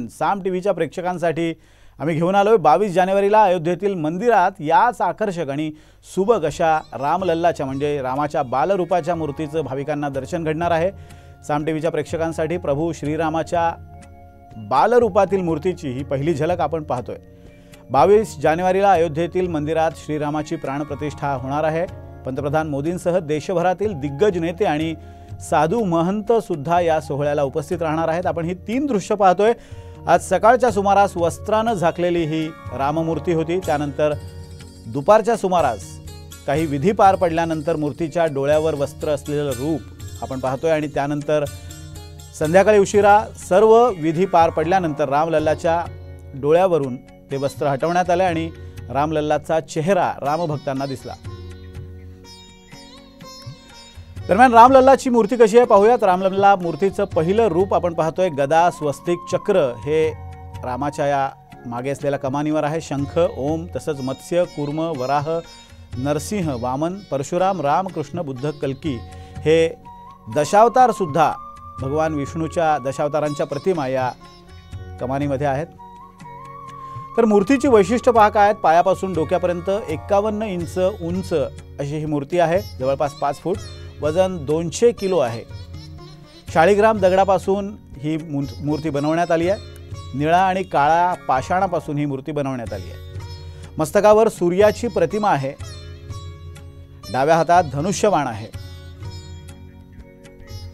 साम टीव्हीच्या प्रेक्षकांसाठी आम्ही घेऊन आलोय 22 जानेवारीला अयोध्येतील मंदिरात याच आकर्षक आणि सुबक अशा रामलल्लाच्या म्हणजे रामाच्या बालरूपाच्या मूर्तीचं भाविकांना दर्शन घडणार आहे। साम टीव्हीच्या प्रेक्षकांसाठी प्रभू श्रीरामाच्या बालरूपातील मूर्तीची ही पहिली झलक आपण पाहतोय। 22 जानेवारीला अयोध्येतील मंदिरात श्रीरामाची प्राणप्रतिष्ठा होणार आहे। पंतप्रधान मोदींसह देशभरातील दिग्गज नेते आणि साधू महंत सुद्धा या सोहळ्याला उपस्थित राहणार आहेत। आपण ही 3 दृश्य पाहतोय। आज सकाळच्या सुमारास वस्त्राने झाकलेली ही राममूर्ती होती। त्यानंतर दुपारच्या सुमारास काही विधी पार पडल्यानंतर मूर्तीच्या डोळ्यावर वस्त्र असलेलं रूप आपण पाहतोय आणि त्यानंतर संध्याकाळी उशिरा सर्व विधी पार पडल्यानंतर रामलल्लाच्या डोळ्यावरून ते वस्त्र हटवण्यात आले आणि रामलल्लाचा चेहरा रामभक्तांना दिसला। दरम्यान रामलल्लाची मूर्ती कशी आहे पाहूयात। रामलल्ला मूर्तीचं पहिलं रूप आपण पाहतोय। गदा, स्वस्तिक, चक्र हे रामाच्या या मागे असलेल्या कमानीवर आहे। शंख, ओम तसंच मत्स्य, कूर्म, वराह, नरसिंह, वामन, परशुराम, राम, कृष्ण, बुद्ध, कल्की हे दशावतार सुद्धा भगवान विष्णूच्या दशावतारांच्या प्रतिमा या कमानीमध्ये आहेत। तर मूर्तीची वैशिष्ट्य पहा काय आहेत। पायापासून डोक्यापर्यंत 51 इंच उंच अशी ही मूर्ती आहे। जवळपास 5 फूट, वजन 200 किलो आहे। शाळीग्राम दगडापासून ही मूर्ती बनवण्यात आली आहे। निळा आणि काळा पाषाणापासून ही मूर्ती बनवण्यात आली आहे। मस्तकावर सूर्याची प्रतिमा आहे। डाव्या हातात धनुष्यबाण आहे।